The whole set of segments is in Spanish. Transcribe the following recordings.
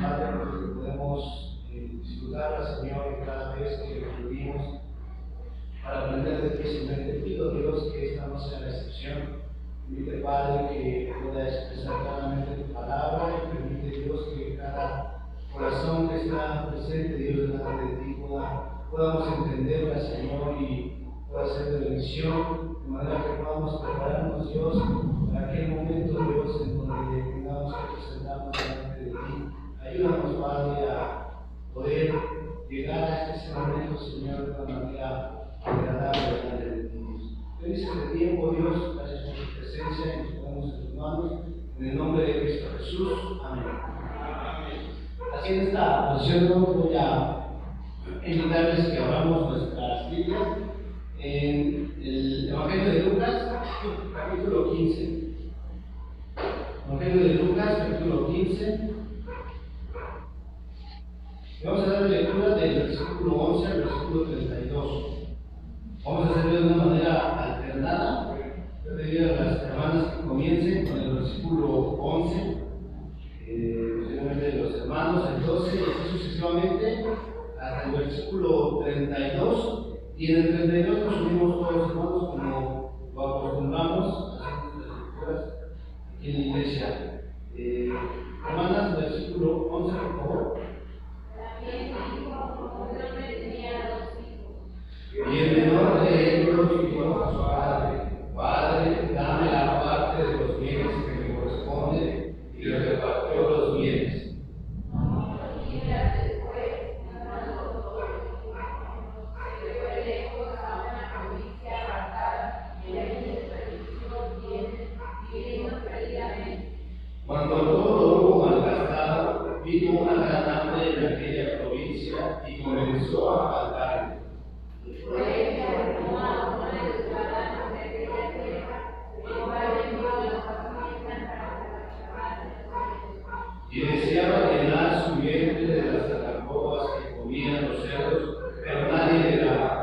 Padre, porque podemos disfrutarla, Señor, cada vez que recurrimos para aprender de ti, Señor. Te pido, Dios, que esta no sea la excepción. Permite, Padre, que pueda expresar claramente tu palabra y permite, Dios, que cada corazón que está presente, Dios, delante de ti, podamos entenderla, Señor, y pueda ser de bendición, de manera que podamos prepararnos, Dios, para aquel momento, Dios, en donde tengamos que presentarnos delante de ti. Ayúdanos, Padre, a poder llegar a este momento, Señor, de una manera agradable delante de ti. Bendice este tiempo, Dios, gracias por tu presencia y nos ponemos en tus manos. En el nombre de Cristo Jesús. Amén. Así en esta posición voy a invitarles que abramos nuestras Biblias en el Evangelio de Lucas, capítulo 15. Evangelio de Lucas, capítulo 15. Y vamos a dar lectura del versículo 11 al versículo 32. Vamos a hacerlo de una manera alternada. Yo pediría a las hermanas que comiencen con el versículo 11, posiblemente los hermanos el 12 y así sucesivamente hasta el versículo 32. Y en el 32 nos unimos todos los hermanos como lo acostumbramos a hacer nuestras lecturas aquí en la iglesia. Hermanas, versículo 11, por favor. Y el menor de ellos dijo a su padre: Padre, dame la parte de los bienes que me corresponde, y le repartió los bienes. Cuando todo hubo malgastado, vino una gran hambre en aquella provincia y comenzó a faltar. Y deseaba llenar su vientre de las algarrobas que comían los cerdos, pero nadie le daba.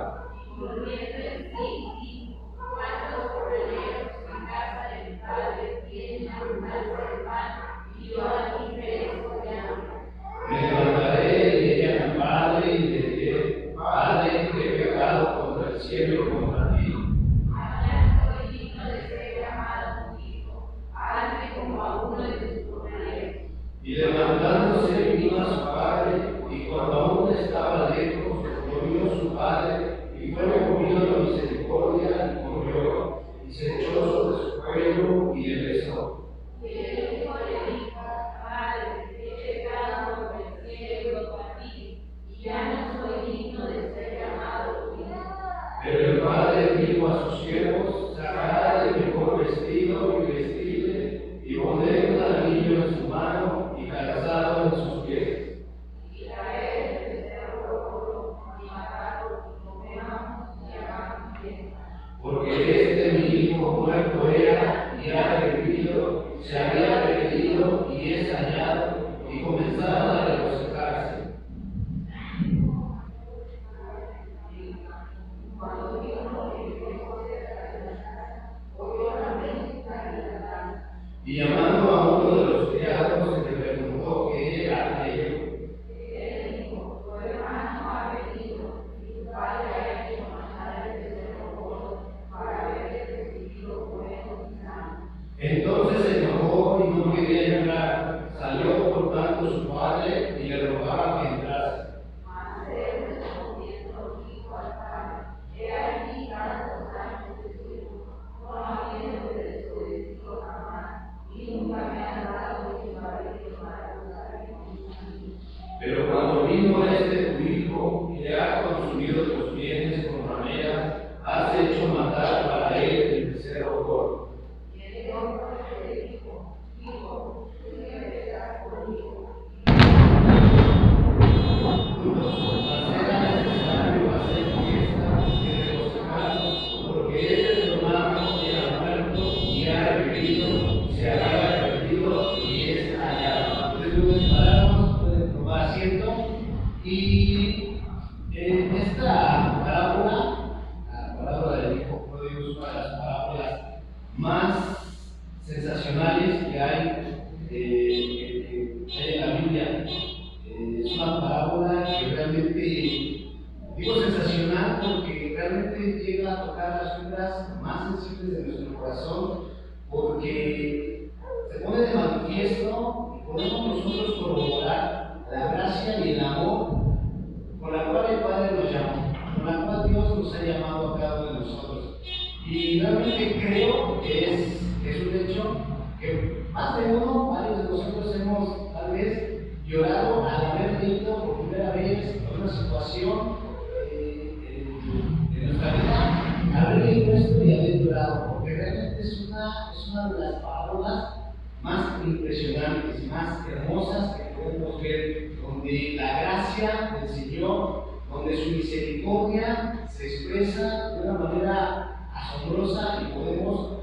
Me levantaré y diré a mi padre y le diré: Padre, he pecado contra el cielo y contra ti. Y levantándose vino a su padre, y cuando aún estaba lejos, lo vio su padre, y fue movido a la misericordia, y corrió, y se echó sobre su cuello, y le besó. Pero el padre dijo a sus siervos: Sacad el mejor vestido y vestidle, y poned un anillo en su mano y calzado en sus pies. Porque mi hijo muerto era y ha revivido, se había perdido y es hallado, y comenzaron a regocijarse. Y llamando a uno de los criados, se le preguntó qué era aquello. Entonces se enojó y no quería entrar. Salió por tanto su padre y le rogaba que entrase. Pero cuando vino tu hijo, y le ha consumido tus bienes con rameras, has hecho matar para él el becerro gordo. Y esta parábola, la parábola del hijo pródigo, es una de las parábolas más sensacionales que hay en la Biblia. nuestro corazón, porque se pone de manifiesto y podemos nosotros corroborar la gracia y el amor con la cual el Padre nos llamó, con la cual Dios nos ha llamado a cada uno de nosotros. Y realmente creo que es un hecho que más de uno, varios de nosotros hemos tal vez llorado al haber leído por primera vez una situación de nuestra vida, haber leído esto y haber llorado, porque realmente es una de las parábolas más impresionantes, más hermosas que podemos ver, donde la gracia del Señor, donde su misericordia se expresa de una manera asombrosa y podemos,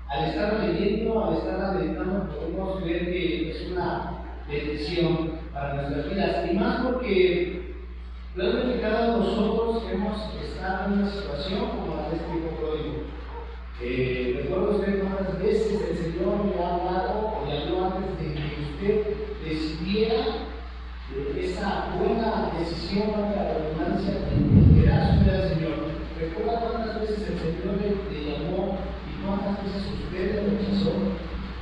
al estar leyendo, al estar meditando, podemos ver que es una bendición para nuestras vidas, y más porque realmente cada uno de nosotros hemos estado en una situación como la de este hijo pródigo. Recuerdo usted cuántas veces el Señor le ha hablado o le habló antes de que usted decidiera esa buena decisión para la redundancia de dar su vida al Señor. Recuerda cuántas veces el Señor le llamó y cuántas veces usted le rechazó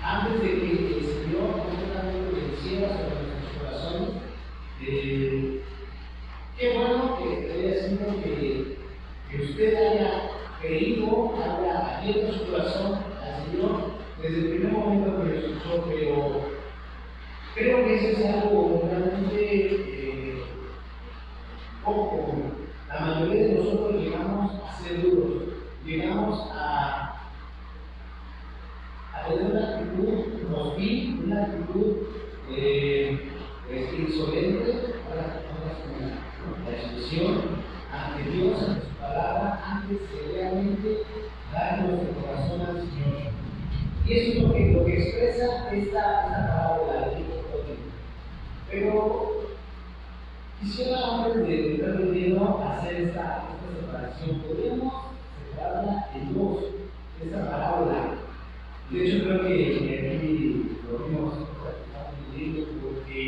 antes de que el Señor completamente le hiciera sobre nuestros corazones. Qué bueno que haya sido que usted haya creído, haya abierto su corazón al Señor desde el primer momento que lo escuchó, pero creo que eso es algo realmente poco común. La mayoría de nosotros llegamos a ser duros, llegamos a tener una actitud hostil, una actitud insolente, la expresión ante Dios, ante su palabra, antes de realmente dar nuestro corazón al Señor. Y eso es lo que expresa esta parábola del hijo pródigo. Pero quisiera, antes de entrar de lleno, hacer esta separación. Podríamos separarla en dos, esta parábola. De hecho, creo que aquí lo vimos leyendo porque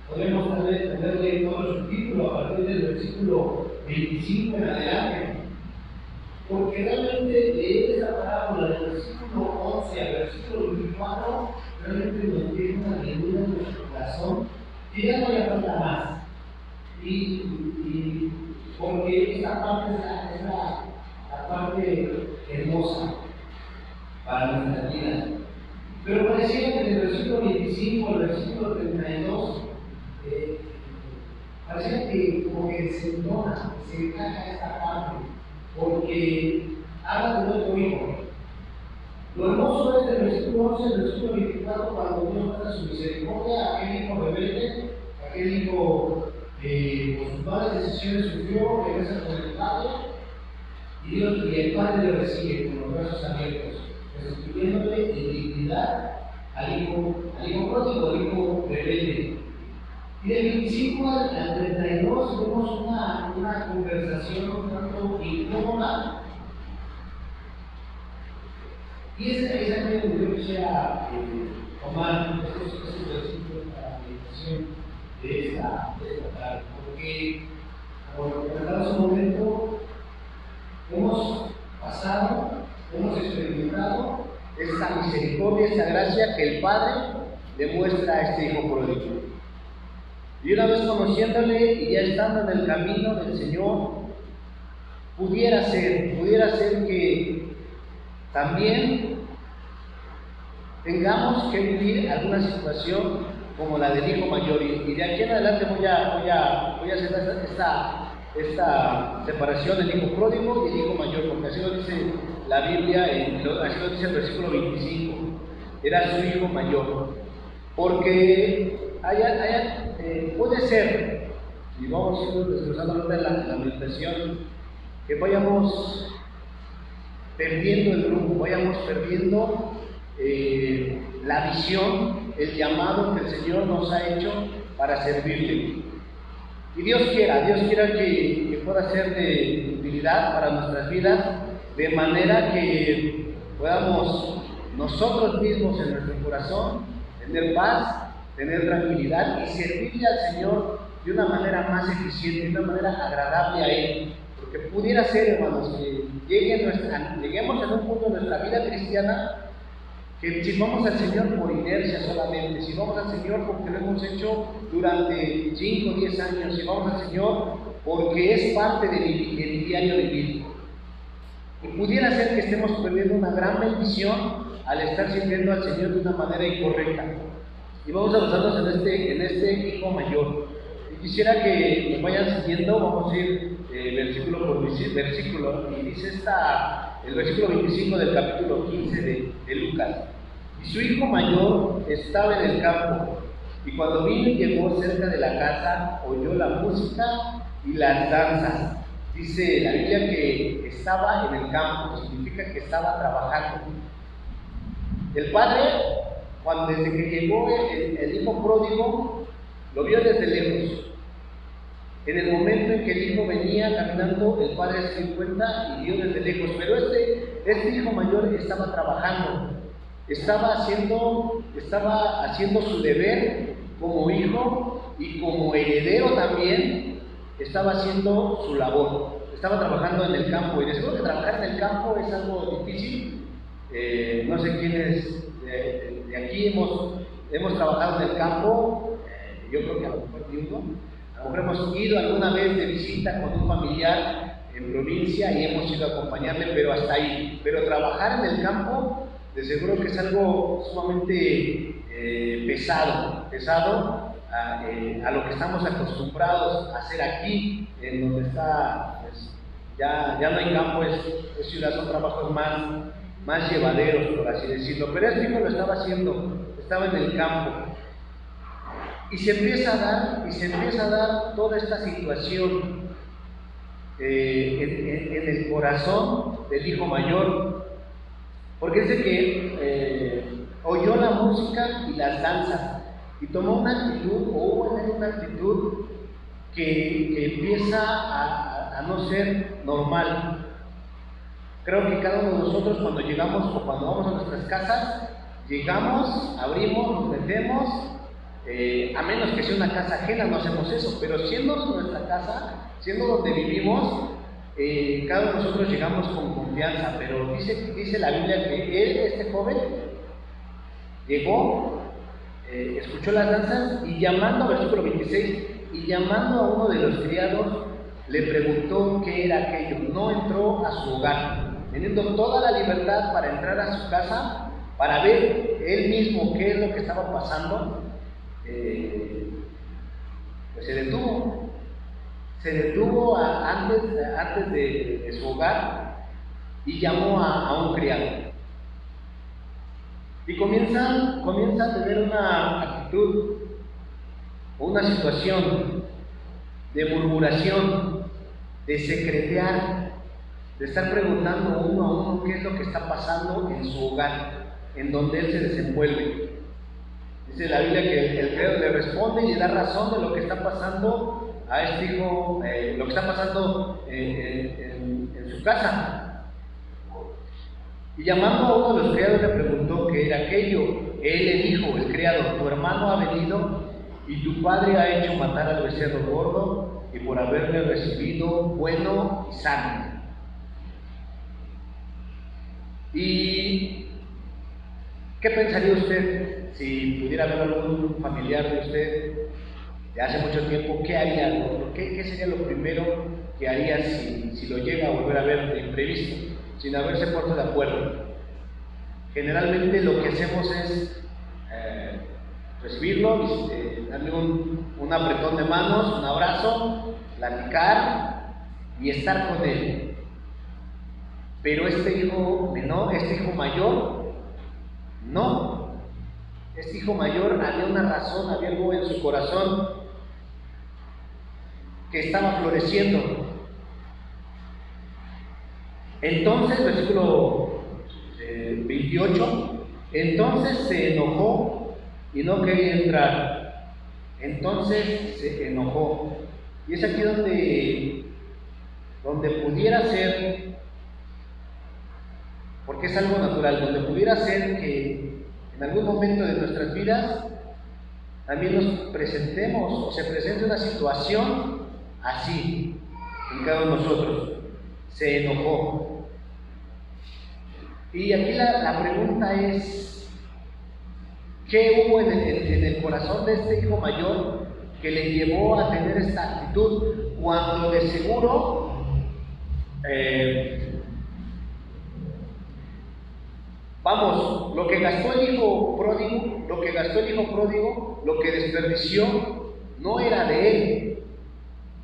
podemos tal vez tenerle todo su título a partir del versículo 25 en adelante. Porque realmente leer esa parábola del versículo 11 al versículo 24 realmente nos tiene una llenura en nuestro corazón y ya no le falta más. Y porque esta parte es la parte hermosa para nuestras vidas. Pero parecía que del versículo 25 al versículo 32 parecía que como que desentona, se encaja esta parte, porque habla de nuestro hijo. Lo hermoso es del versículo 11 al versículo 24 cuando Dios muestra su misericordia a aquel hijo rebelde, aquel hijo por sus malas decisiones sufrió, regresa con el padre y el padre le recibe con los brazos abiertos, restituyéndole en dignidad al hijo pródigo, al hijo rebelde. Y del 25 al 32 vemos una conversación un tanto incómoda. Y es ahí donde yo quisiera tomar estos versículos para la meditación de esta tarde. Porque, como lo comentaba hace un momento, hemos pasado, hemos experimentado esta misericordia, esta gracia que el Padre demuestra a este hijo pródigo. Y una vez conociéndole y ya estando en el camino del Señor, pudiera ser que también tengamos que vivir alguna situación como la del hijo mayor. Y de aquí en adelante voy a hacer esta separación del hijo pródigo y el hijo mayor, porque así lo dice la Biblia, así lo dice el versículo 25. Era su hijo mayor. Porque puede ser, y vamos a ir desglosando la meditación, que vayamos perdiendo el rumbo, vayamos perdiendo la visión, el llamado que el Señor nos ha hecho para servirle. Y Dios quiera que pueda ser de utilidad para nuestras vidas, de manera que podamos nosotros mismos en nuestro corazón tener paz, tener tranquilidad y servirle al Señor de una manera más eficiente, de una manera agradable a Él. Porque Porque pudiera ser, hermanos, que lleguemos en un punto de nuestra vida cristiana que sirvamos al Señor por inercia solamente, sirvamos al Señor porque lo hemos hecho durante 5 o 10 años, sirvamos al Señor porque es parte del diario vivir. Y pudiera ser que estemos perdiendo una gran bendición al estar sirviendo al Señor de una manera incorrecta. Y vamos a basarnos en este hijo mayor. Y quisiera que me vayan siguiendo, vamos a ir versículo por versículo, y dice el versículo 25 del capítulo 15 de Lucas. Y su hijo mayor estaba en el campo, y cuando vino y llegó cerca de la casa, oyó la música y las danzas. Dice la Biblia que estaba en el campo, significa que estaba trabajando. El padre, desde que llegó el hijo pródigo, lo vio desde lejos. En el momento en que el hijo venía caminando, el padre se dio cuenta y vio desde lejos. Pero este hijo mayor estaba trabajando, estaba haciendo su deber como hijo y como heredero también. Estaba haciendo su labor, estaba trabajando en el campo, y después de trabajar en el campo es algo difícil. No sé quiénes de aquí hemos trabajado en el campo. Yo creo que a lo mejor a lo mejor hemos ido alguna vez de visita con un familiar en provincia y hemos ido a acompañarle, pero hasta ahí. Pero trabajar en el campo, de seguro que es algo sumamente pesado a lo que estamos acostumbrados a hacer aquí, en donde está, pues, ya no hay campo, es ciudad, son trabajos más llevaderos, por así decirlo. Pero este hijo lo estaba haciendo, estaba en el campo. Y se empieza a dar toda esta situación en el corazón del hijo mayor, porque dice que oyó la música y las danzas, y tomó una actitud, o hubo en él una actitud que empieza a no ser normal. Creo que cada uno de nosotros, cuando llegamos o cuando vamos a nuestras casas, llegamos, abrimos, nos metemos, a menos que sea una casa ajena, no hacemos eso, pero siendo nuestra casa, siendo donde vivimos, cada uno de nosotros llegamos con confianza. Pero dice la Biblia que este joven llegó, escuchó las danzas y llamando, versículo 26, y llamando a uno de los criados, le preguntó qué era aquello. No entró a su hogar, teniendo toda la libertad para entrar a su casa, para ver él mismo qué es lo que estaba pasando. Pues se detuvo antes de su hogar y llamó a un criado. Y comienza a tener una actitud o una situación de murmuración, de secretear, de estar preguntando uno a uno qué es lo que está pasando en su hogar, en donde él se desenvuelve. Dice la Biblia que el criado le responde y le da razón de lo que está pasando a este hijo, lo que está pasando en su casa. Y llamando a uno de los criados le preguntó qué era aquello. Él le dijo, el criado: tu hermano ha venido y tu padre ha hecho matar al becerro gordo, y por haberle recibido bueno y sano. ¿Y qué pensaría usted si pudiera ver algún familiar de usted de hace mucho tiempo? ¿Qué haría? ¿Qué sería lo primero que haría si lo llega a volver a ver de imprevisto, sin haberse puesto de acuerdo? Generalmente lo que hacemos es recibirlo, darle un apretón de manos, un abrazo, platicar y estar con él. Pero este hijo mayor, no. Este hijo mayor había una razón, había algo en su corazón que estaba floreciendo. Entonces, versículo 28, entonces se enojó y no quería entrar. Entonces se enojó. Y es aquí donde pudiera ser, porque es algo natural, donde pudiera ser que en algún momento de nuestras vidas también nos presentemos o se presente una situación así en cada uno de nosotros. se enojó. Y aquí la pregunta es, ¿qué hubo en el corazón de este hijo mayor que le llevó a tener esta actitud? Cuando de seguro lo que gastó el hijo pródigo, lo que desperdició, no era de él,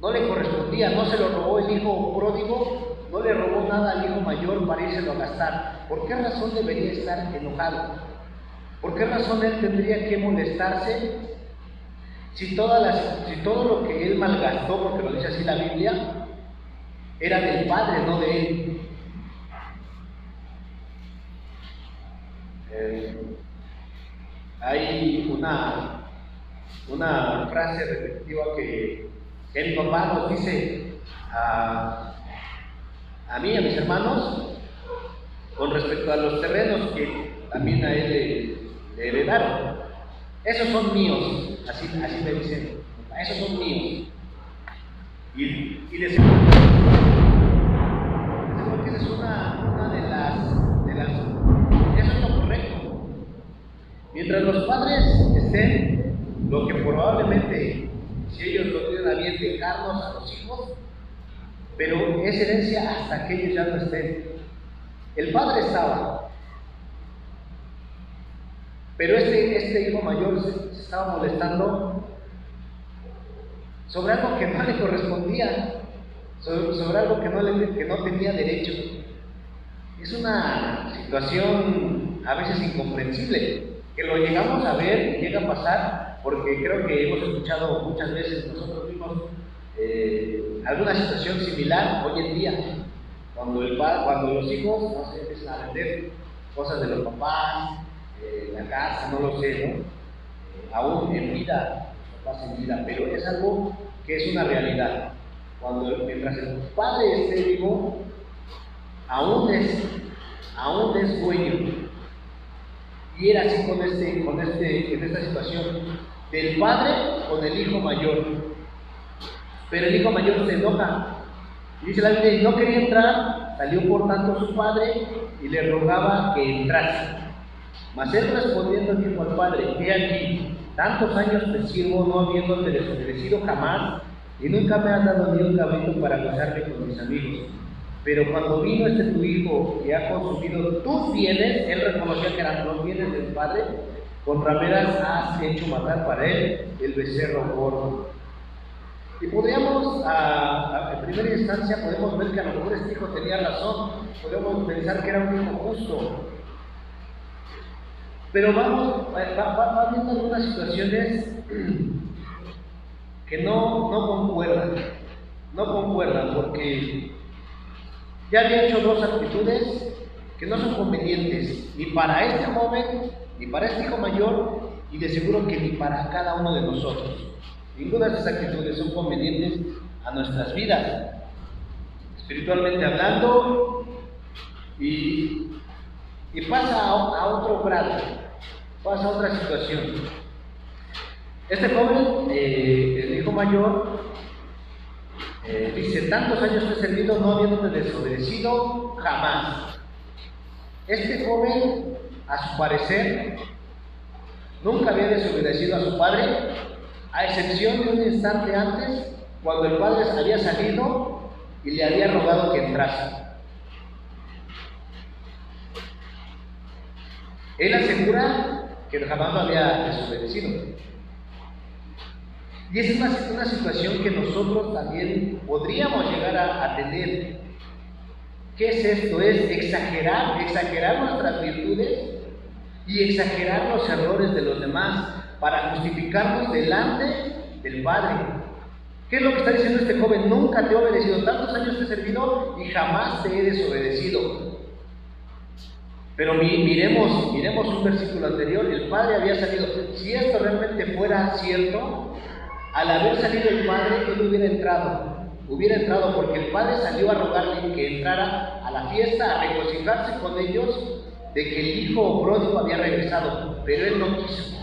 no le correspondía, no se lo robó el hijo pródigo, no le robó nada al hijo mayor para írselo a gastar. ¿Por qué razón debería estar enojado? ¿Por qué razón él tendría que molestarse si todo lo que él malgastó, porque lo dice así la Biblia, era del padre, no de él? Hay una frase repetitiva que mi papá nos dice a mí y a mis hermanos con respecto a los terrenos que también a él le heredaron. Esos son míos, así me dicen, esos son míos. Y de seguro que esa es una de las eso es lo correcto. Mientras los padres estén, lo que probablemente, si ellos lo tienen a bien, dejarnos a los hijos, pero es herencia hasta que ellos ya no estén. El padre estaba, pero este hijo mayor se estaba molestando sobre algo que no le correspondía, sobre algo que no tenía derecho. Es una situación a veces incomprensible, que lo llegamos a ver, llega a pasar, porque creo que hemos escuchado muchas veces nosotros mismos alguna situación similar hoy en día, cuando los hijos, no sé, empiezan a vender cosas de los papás, la casa, no lo sé, ¿no? Aún en vida, los papás en vida, pero es algo que es una realidad. Mientras el padre esté vivo, aún es dueño. Y era así en esta situación, del padre con el hijo mayor. Pero el hijo mayor se enoja. Y dice la Biblia, y no quería entrar, salió por tanto su padre y le rogaba que entrase. Mas él respondiendo dijo al padre, he aquí, tantos años te sirvo, no habiéndote desobedecido jamás, y nunca me has dado ni un cabrito para gozarme con mis amigos. Pero cuando vino tu hijo y ha consumido tus bienes, él reconocía que eran los bienes del padre, con rameras has hecho matar para él el becerro gordo. Y podríamos, en primera instancia, podemos ver que a lo mejor este hijo tenía razón, podemos pensar que era un hijo justo. Pero va viendo algunas situaciones que no concuerdan, porque ya había hecho dos actitudes que no son convenientes, ni para este joven, ni para este hijo mayor, y de seguro que ni para cada uno de nosotros. Ninguna de estas actitudes son convenientes a nuestras vidas, espiritualmente hablando, y pasa a otro grado, pasa a otra situación. Este joven, el hijo mayor, dice, tantos años te he servido, no habiéndote desobedecido jamás. Este joven, a su parecer, nunca había desobedecido a su padre, a excepción de un instante antes, cuando el padre había salido y le había rogado que entrase. Él asegura que jamás lo había desobedecido. Y esa es una situación que nosotros también podríamos llegar a tener. ¿Qué es esto? Es exagerar nuestras virtudes y exagerar los errores de los demás para justificarnos delante del Padre. ¿Qué es lo que está diciendo este joven? Nunca te he obedecido, tantos años te he servido y jamás te he desobedecido. Pero miremos un versículo anterior, el padre había salido. Si esto realmente fuera cierto, al haber salido el padre, él hubiera entrado porque el padre salió a rogarle que entrara a la fiesta, a regocijarse con ellos de que el hijo pródigo había regresado, pero él no quiso.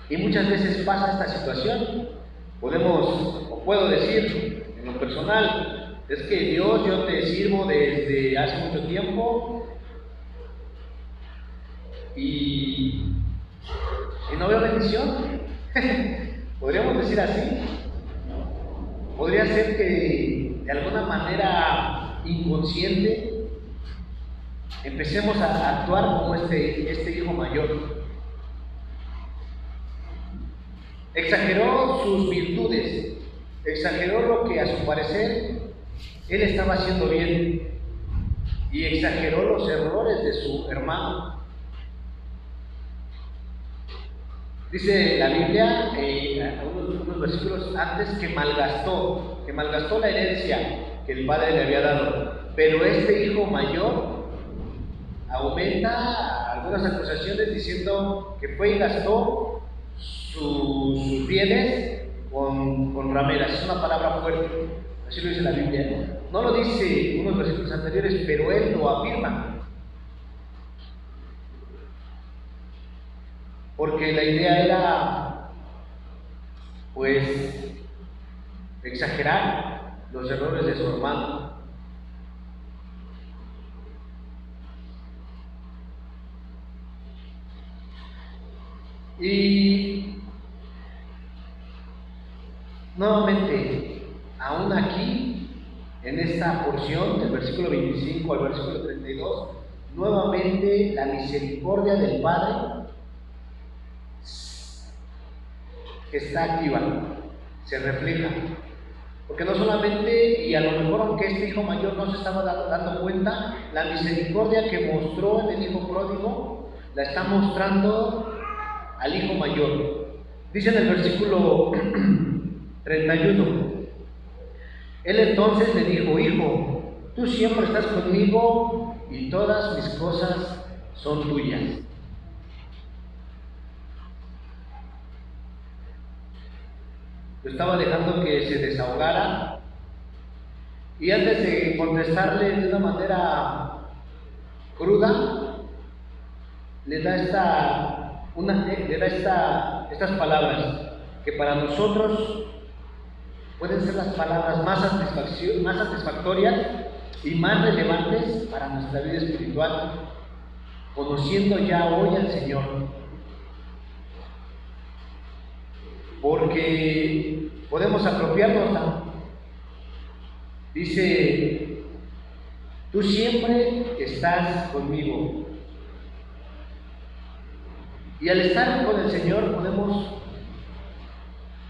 Y muchas veces pasa esta situación. Puedo decir, en lo personal. Es que Dios, yo te sirvo desde hace mucho tiempo y no veo bendición. Podríamos decir así. Podría ser que de alguna manera inconsciente empecemos a actuar como este hijo mayor. Exageró sus virtudes, exageró lo que a su parecer él estaba haciendo bien y exageró los errores de su hermano. Dice la Biblia, unos versículos antes, que malgastó la herencia que el padre le había dado. Pero este hijo mayor aumenta algunas acusaciones diciendo que fue y gastó sus bienes con rameras. Es una palabra fuerte, así lo dice la Biblia. No lo dice unos versículos anteriores, pero él lo afirma. Porque la idea era, pues, exagerar los errores de su hermano. Y nuevamente, aún aquí, en esta porción del versículo 25 al versículo 32, nuevamente la misericordia del Padre está activa, se refleja. Porque no solamente, y a lo mejor aunque este hijo mayor no se estaba dando cuenta, la misericordia que mostró en el hijo pródigo la está mostrando al hijo mayor. Dice en el versículo 31, él entonces le dijo: hijo, tú siempre estás conmigo y todas mis cosas son tuyas. Lo estaba dejando que se desahogara, y antes de contestarle de una manera cruda, le da estas palabras que para nosotros pueden ser las palabras más satisfactorias y más relevantes para nuestra vida espiritual, conociendo ya hoy al Señor. Porque podemos apropiarnos. Dice: tú siempre estás conmigo. Y al estar con el Señor podemos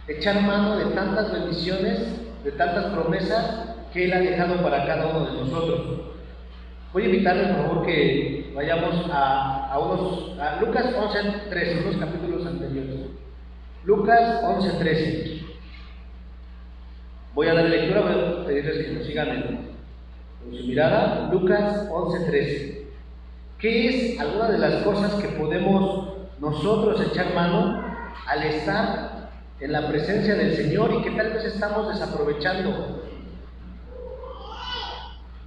echar mano de tantas bendiciones, de tantas promesas que Él ha dejado para cada uno de nosotros. Voy a invitarles, por favor, que vayamos a Lucas 11:13, unos capítulos anteriores. Lucas 11:13. Voy a dar lectura, voy a pedirles que nos sigan con su mirada. Lucas 11:13. ¿Qué es alguna de las cosas que podemos nosotros echar mano al estar en la presencia del Señor y que tal vez estamos desaprovechando?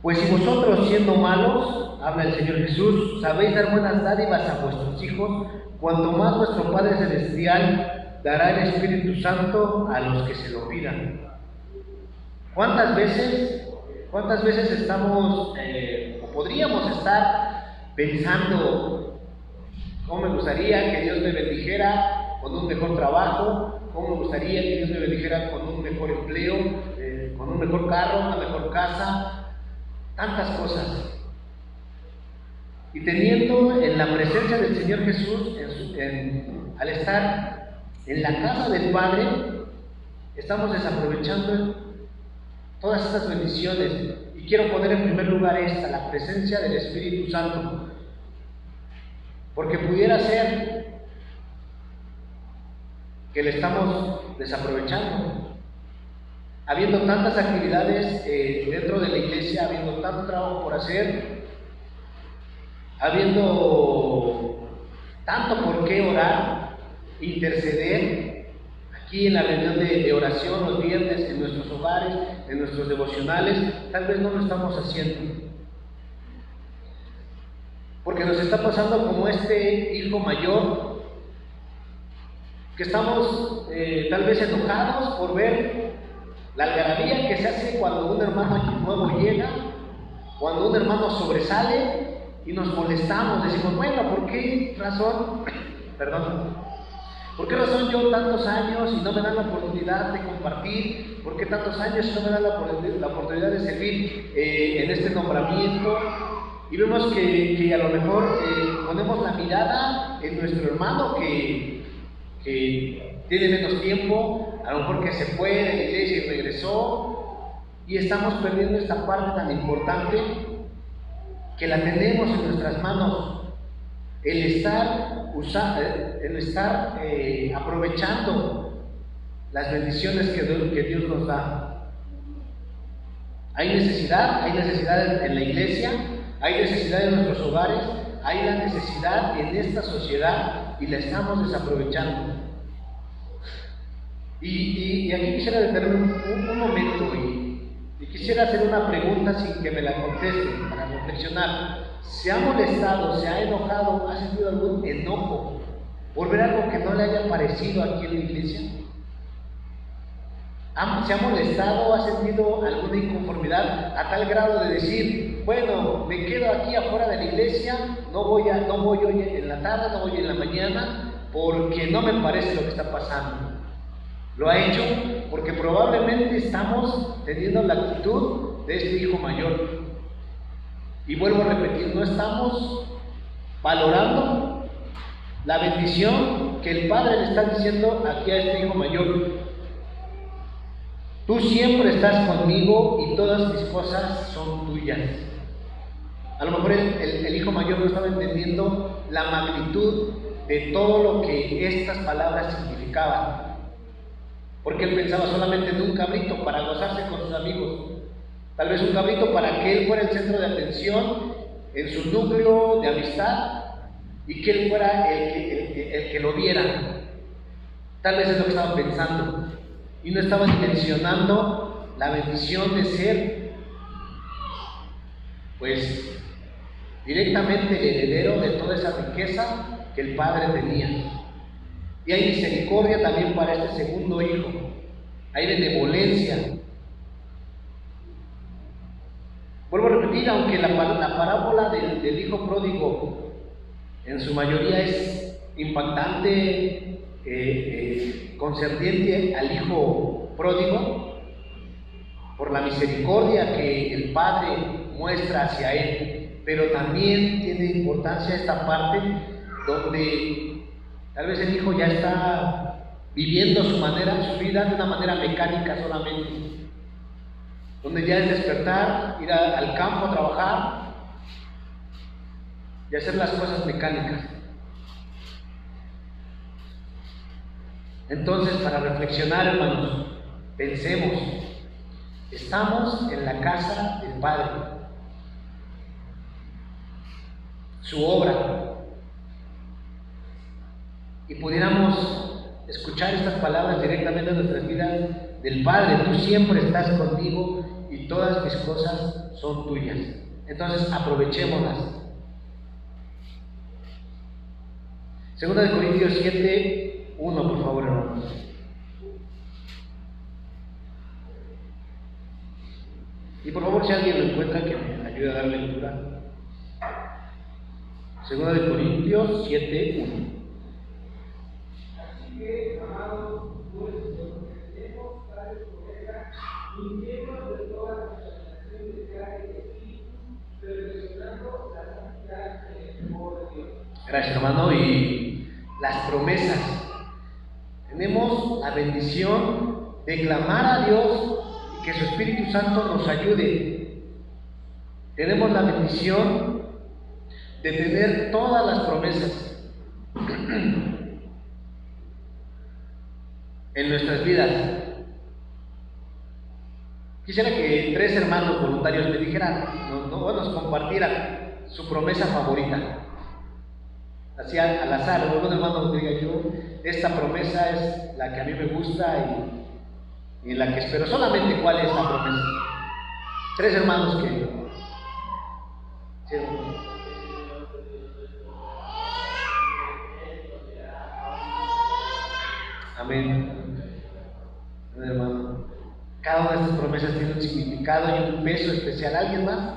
Pues si vosotros, siendo malos, habla el Señor Jesús, sabéis dar buenas dádivas a vuestros hijos, cuanto más vuestro Padre Celestial dará el Espíritu Santo a los que se lo pidan. ¿Cuántas veces estamos o podríamos estar pensando: cómo me gustaría que Dios me bendijera con un mejor trabajo, cómo me gustaría que Dios me bendijera con un mejor empleo, con un mejor carro, una mejor casa, tantas cosas? Y teniendo en la presencia del Señor Jesús, al estar en la casa del Padre, estamos desaprovechando todas estas bendiciones. Y quiero poner en primer lugar la presencia del Espíritu Santo, porque pudiera ser que le estamos desaprovechando, habiendo tantas actividades dentro de la iglesia, habiendo tanto trabajo por hacer, habiendo tanto por qué orar, interceder aquí en la reunión de oración los viernes, en nuestros hogares, en nuestros devocionales. Tal vez no lo estamos haciendo, porque nos está pasando como este hijo mayor, que estamos tal vez enojados por ver La algarabía que se hace cuando un hermano nuevo llega, cuando un hermano sobresale y nos molestamos, decimos, bueno, ¿por qué razón? Perdón. ¿Por qué razón yo tantos años y no me dan la oportunidad de compartir? ¿Por qué tantos años y no me dan la oportunidad de servir en este nombramiento? Y vemos que a lo mejor ponemos la mirada en nuestro hermano que tiene menos tiempo, a lo mejor que se fue de la iglesia y regresó, y estamos perdiendo esta parte tan importante que la tenemos en nuestras manos, el estar aprovechando las bendiciones que Dios nos da. Hay necesidad en la iglesia, hay necesidad en nuestros hogares, hay la necesidad en esta sociedad y la estamos desaprovechando. Y aquí quisiera detener un momento y quisiera hacer una pregunta sin que me la contesten, para reflexionar. ¿Se ha molestado, se ha enojado, ha sentido algún enojo por ver algo que no le haya parecido aquí en la iglesia? ¿Se ha molestado, ha sentido alguna inconformidad a tal grado de decir, bueno, me quedo aquí afuera de la iglesia, no voy hoy en la tarde, no voy en la mañana, porque no me parece lo que está pasando? Lo ha hecho porque probablemente estamos teniendo la actitud de este hijo mayor. Y vuelvo a repetir, no estamos valorando la bendición que el Padre le está diciendo aquí a este hijo mayor. Tú siempre estás conmigo y todas mis cosas son tuyas. A lo mejor el hijo mayor no estaba entendiendo la magnitud de todo lo que estas palabras significaban, porque él pensaba solamente en un cabrito para gozarse con sus amigos, tal vez un cabrito para que él fuera el centro de atención en su núcleo de amistad y que él fuera el que lo viera. Tal vez es lo que estaban pensando y no estaban dimensionando la bendición de ser, pues, directamente el heredero de toda esa riqueza que el padre tenía. Y hay misericordia también para este segundo hijo, hay benevolencia. Vuelvo a repetir, aunque la parábola del hijo pródigo en su mayoría es impactante, concerniente al hijo pródigo, por la misericordia que el padre muestra hacia él, pero también tiene importancia esta parte donde tal vez el hijo ya está viviendo su vida de una manera mecánica solamente, donde ya es despertar, ir al campo a trabajar y hacer las cosas mecánicas. Entonces, para reflexionar, hermanos, pensemos, estamos en la casa del Padre, su obra, y pudiéramos escuchar estas palabras directamente en nuestras vidas del Padre: tú siempre estás conmigo y todas mis cosas son tuyas. Entonces, aprovechémoslas. 2 Corintios 7, 1, por favor, hermanos. Y por favor, si alguien lo encuentra, que me ayude a dar lectura. 2 Corintios 7, 1. Así que, amados, pues, tenemos tales promesas, limpiemos de toda contaminación de carne y de espíritu, perfeccionando la santidad en el temor de Dios. Gracias, hermano. Y las promesas. Tenemos la bendición de clamar a Dios y que su Espíritu Santo nos ayude. Tenemos la bendición de tener todas las promesas en nuestras vidas. Quisiera que 3 hermanos voluntarios me dijeran, nos compartieran su promesa favorita. Así al azar, algún hermano diga: yo, esta promesa es la que a mí me gusta y la que espero. Solamente, ¿cuál es la promesa? 3 hermanos que... Sí, amén. Amén, hermano. Cada una de estas promesas tiene un significado y un peso especial. ¿Alguien más?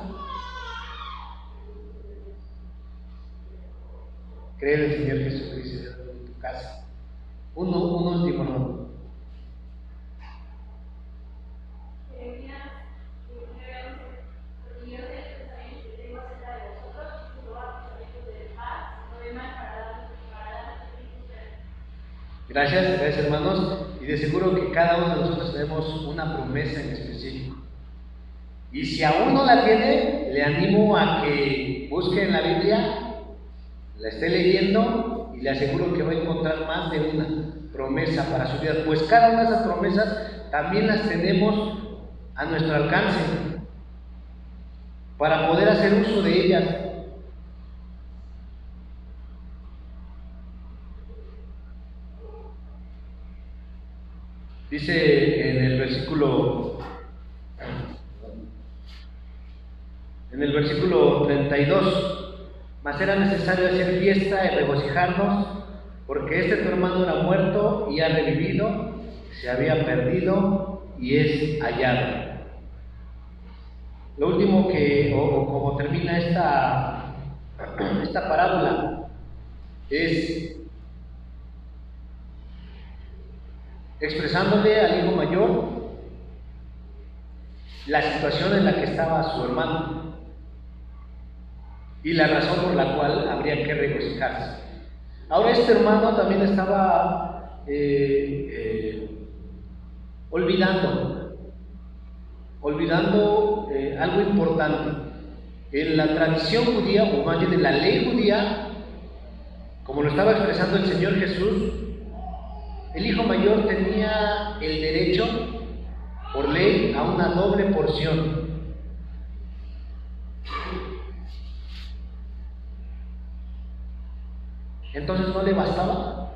Cree en el Señor Jesucristo en tu casa. Un último no. Gracias hermanos, y de seguro que cada uno de nosotros tenemos una promesa en específico. Y si aún no la tiene, le animo a que busque en la Biblia, la esté leyendo y le aseguro que va a encontrar más de una promesa para su vida, pues cada una de esas promesas también las tenemos a nuestro alcance para poder hacer uso de ellas. Dice en el versículo 32, mas era necesario hacer fiesta y regocijarnos, porque este tu hermano era muerto y ha revivido, se había perdido y es hallado. Lo último como termina esta parábola es expresándole al hijo mayor la situación en la que estaba su hermano y la razón por la cual habría que regocijarse. Ahora este hermano también estaba olvidando algo importante. En la tradición judía, o más bien en la ley judía, como lo estaba expresando el Señor Jesús, el hijo mayor tenía el derecho, por ley, a una doble porción. Entonces, ¿no le bastaba?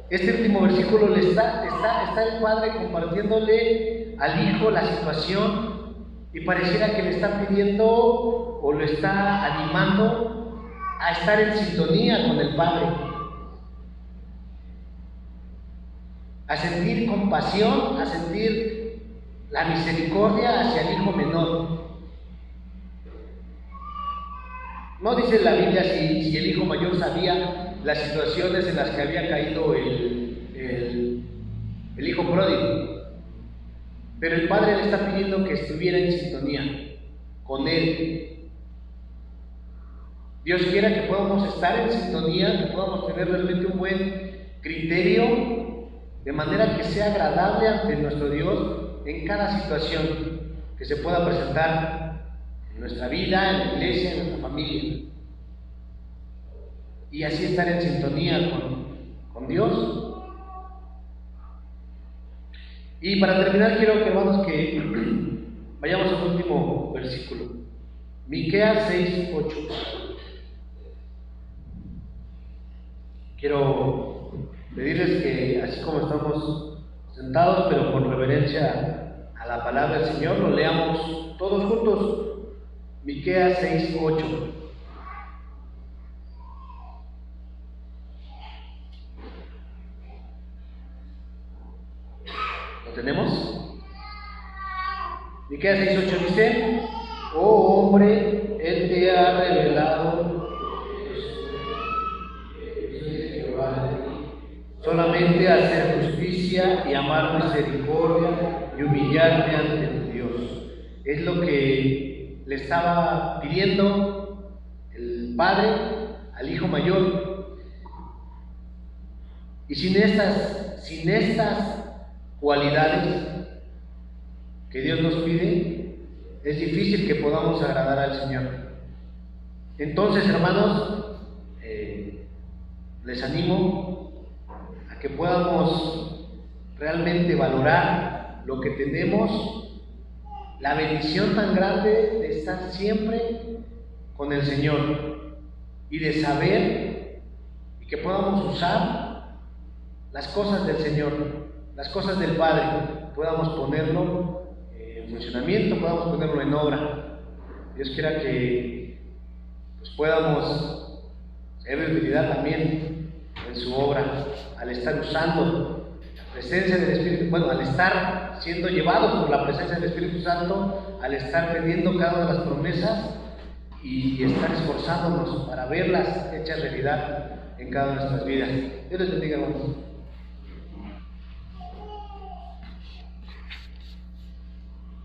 Este último versículo le está el padre compartiéndole al hijo la situación y pareciera que le está pidiendo o lo está animando a estar en sintonía con el padre, a sentir compasión, a sentir la misericordia hacia el hijo menor. No dice la Biblia si el hijo mayor sabía las situaciones en las que había caído el hijo pródigo, pero el padre le está pidiendo que estuviera en sintonía con él. Dios quiera que podamos estar en sintonía, que podamos tener realmente un buen criterio, de manera que sea agradable ante nuestro Dios en cada situación que se pueda presentar en nuestra vida, en la iglesia, en nuestra familia, y así estar en sintonía con Dios. Y para terminar, quiero que hermanos que vayamos al último versículo, Miqueas 6:8. Quiero pedirles que, así como estamos sentados, pero con reverencia a la palabra del Señor, lo leamos todos juntos. Miqueas 6:8. ¿Lo tenemos? Miqueas 6:8 dice: oh hombre, Él te ha revelado solamente hacer justicia y amar misericordia y humillarte ante tu Dios. Es lo que le estaba pidiendo el padre al hijo mayor. Y sin estas cualidades que Dios nos pide, es difícil que podamos agradar al Señor. Entonces, hermanos, les animo a que podamos realmente valorar lo que tenemos, la bendición tan grande de estar siempre con el Señor y de saber y que podamos usar las cosas del Señor, las cosas del Padre, podamos ponerlo en funcionamiento, podamos ponerlo en obra. Dios quiera que podamos ser de utilidad también en su obra, al estar usando presencia del Espíritu, bueno, al estar siendo llevados por la presencia del Espíritu Santo, al estar teniendo cada una de las promesas y estar esforzándonos para verlas hechas realidad en cada una de nuestras vidas. Dios les bendiga, hermanos.